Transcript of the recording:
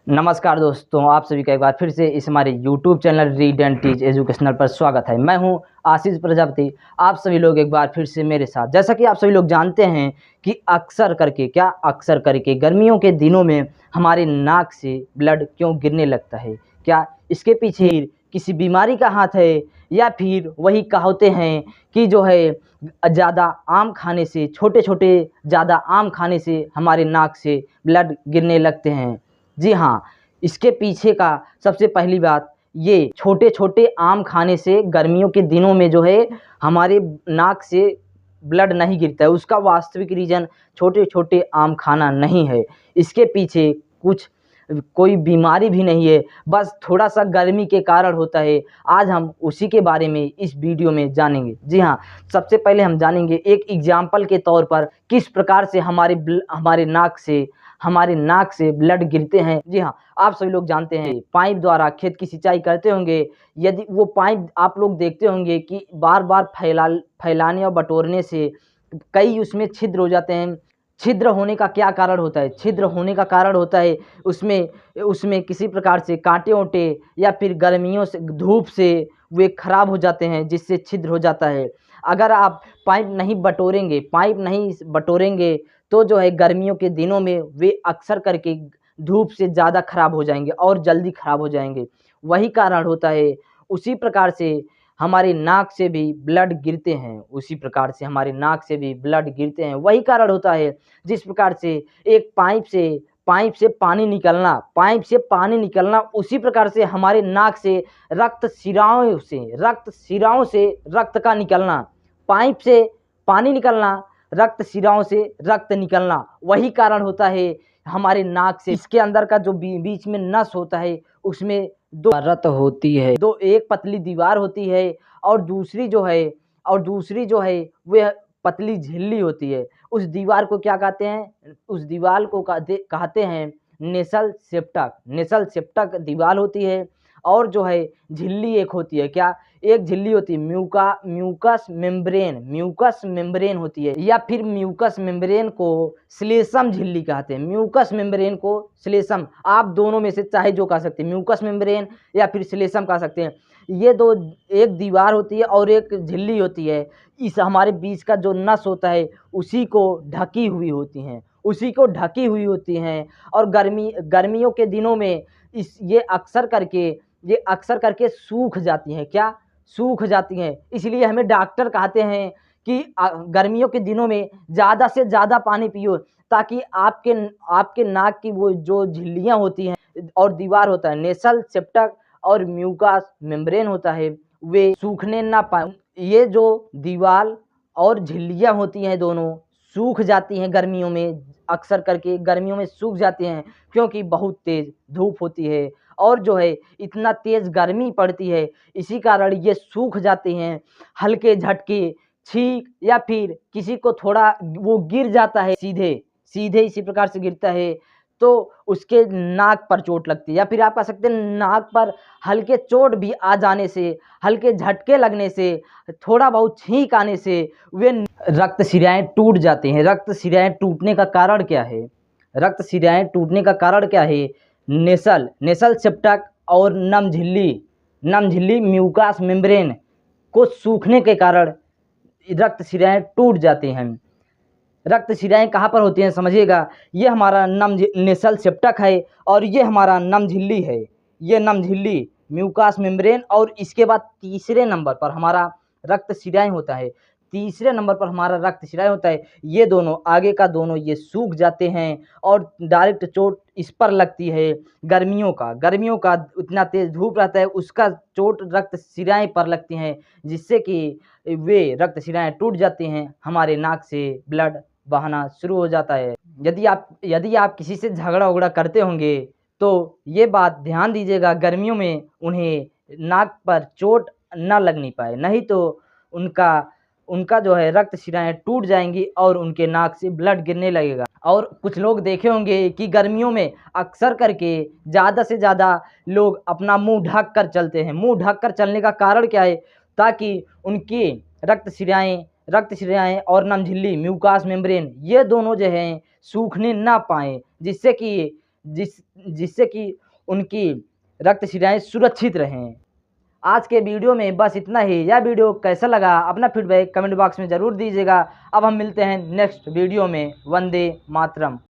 नमस्कार दोस्तों, आप सभी का एक बार फिर से इस हमारे YouTube channel read and teach educational पर स्वागत है। मैं हूं आशीष प्रजापति। आप सभी लोग एक बार फिर से मेरे साथ, जैसा कि आप सभी लोग जानते हैं कि अक्सर करके गर्मियों के दिनों में हमारे नाक से ब्लड क्यों गिरने लगता है। क्या इसके पीछे किसी बीमारी का हाथ है, या फिर वही कहावतें हैं कि जो है ज़्यादा आम खाने से, छोटे छोटे ज़्यादा आम खाने से हमारे नाक से ब्लड गिरने लगते हैं। जी हाँ, इसके पीछे का सबसे पहली बात, ये छोटे-छोटे आम खाने से गर्मियों के दिनों में जो है हमारे नाक से ब्लड नहीं गिरता है। उसका वास्तविक रीज़न छोटे-छोटे आम खाना नहीं है। इसके पीछे कुछ कोई बीमारी भी नहीं है, बस थोड़ा-सा गर्मी के कारण होता है। आज हम उसी के बारे में इस वीडियो में जानेंगे। जी हाँ, सबसे पहले हम जानेंगे एक एग्ज़ाम्पल के तौर पर किस प्रकार से हमारे नाक से ब्लड गिरते हैं। जी हाँ, आप सभी लोग जानते हैं पाइप द्वारा खेत की सिंचाई करते होंगे। यदि वो पाइप आप लोग देखते होंगे कि बार-बार फैलाने और बटोरने से कई उसमें छिद्र हो जाते हैं। छिद्र होने का क्या कारण होता है? छिद्र होने का कारण होता है उसमें उसमें किसी प्रकार से काँटे-वोंटे या फिर गर्मियों से, धूप से वे खराब हो जाते हैं, जिससे छिद्र हो जाता है। अगर आप पाइप नहीं बटोरेंगे तो जो है गर्मियों के दिनों में वे अक्सर करके धूप से ज़्यादा खराब हो जाएँगे और जल्दी खराब हो जाएँगे। वही कारण होता है। उसी प्रकार से हमारे नाक से भी ब्लड गिरते हैं, वही कारण होता है जिस प्रकार से एक पाइप से पानी निकलना, उसी प्रकार से हमारे नाक से रक्त शिराओं से रक्त का निकलना। पाइप से पानी निकलना, रक्त शिराओं से रक्त निकलना, वही कारण होता है हमारे नाक से। इसके अंदर का जो बीच में नस होता है, उसमें दो परत होती है, एक पतली दीवार होती है और दूसरी जो है वह पतली झिल्ली होती है। उस दीवार को क्या कहते हैं? उस दीवार को कहते हैं नेसल सेप्टक दीवार होती है। और जो है झिल्ली एक होती है, क्या? एक झिल्ली होती है म्यूकस मेम्ब्रेन होती है, या फिर म्यूकस मेम्ब्रेन को श्लेष्म झिल्ली कहते हैं। म्यूकस मेम्ब्रेन को श्लेष्म, आप दोनों में से चाहे जो कह सकते हैं, म्यूकस मेम्ब्रेन या फिर श्लेष्म कह सकते हैं। ये दो, एक दीवार होती है और एक झिल्ली होती है। इस हमारे बीच का जो नस होता है उसी को ढकी हुई होती हैं। और गर्मियों के दिनों में ये अक्सर करके सूख जाती हैं। क्या? सूख जाती हैं। इसलिए हमें डॉक्टर कहते हैं कि गर्मियों के दिनों में ज़्यादा से ज़्यादा पानी पियो, ताकि आपके नाक की वो जो झिल्लियाँ होती हैं और दीवार होता है, नेसल सेप्टक और म्यूकस मेम्ब्रेन होता है, वे सूखने ना पाए। ये जो दीवार और झिल्लियाँ होती हैं दोनों सूख जाती हैं गर्मियों में, अक्सर करके गर्मियों में सूख जाती हैं, क्योंकि बहुत तेज़ धूप होती है और जो है इतना तेज़ गर्मी पड़ती है, इसी कारण ये सूख जाती हैं। हल्के झटके, छींक या फिर किसी को थोड़ा वो गिर जाता है, सीधे इसी प्रकार से गिरता है तो उसके नाक पर चोट लगती है, या फिर आप कह सकते हैं नाक पर हल्के चोट भी आ जाने से, हल्के झटके लगने से, थोड़ा बहुत छींक आने से वे रक्त शिराएँ टूट जाती हैं। रक्त शिराएँ टूटने का कारण क्या है? नेसल सेप्टक और नम झिल्ली म्यूकस मेम्ब्रेन को सूखने के कारण रक्त शिराएँ टूट जाती हैं। रक्त शिराएँ कहाँ पर होती हैं समझिएगा। ये हमारा नेसल सेप्टक है और ये हमारा नम झिल्ली है। ये नम झिल्ली म्यूकस मेम्ब्रेन, और इसके बाद तीसरे नंबर पर हमारा रक्त शिराएँ होता है। ये दोनों आगे का दोनों ये सूख जाते हैं और डायरेक्ट चोट इस पर लगती है। गर्मियों का उतना तेज़ धूप रहता है, उसका चोट रक्त शिराएँ पर लगती हैं, जिससे कि वे रक्त शिराएँ टूट जाती हैं, हमारे नाक से ब्लड बहाना शुरू हो जाता है। यदि आप किसी से झगड़ा-वगड़ा करते होंगे तो ये बात ध्यान दीजिएगा, गर्मियों में उन्हें नाक पर चोट ना लगनी पाए, नहीं तो उनका जो है रक्त शिराएँ टूट जाएँगी और उनके नाक से ब्लड गिरने लगेगा। और कुछ लोग देखे होंगे कि गर्मियों में अक्सर करके ज़्यादा से ज़्यादा लोग अपना मुँह ढक कर चलते हैं। मुँह ढक कर चलने का कारण क्या है? ताकि उनकी रक्त शिराएँ और नम झिल्ली म्यूकस मेम्ब्रेन ये दोनों जो हैं सूखने ना पाएँ, जिससे कि जिससे कि उनकी रक्त शिराएँ सुरक्षित रहें। आज के वीडियो में बस इतना ही। यह वीडियो कैसा लगा अपना फीडबैक कमेंट बॉक्स में ज़रूर दीजिएगा। अब हम मिलते हैं नेक्स्ट वीडियो में। वंदे मातरम।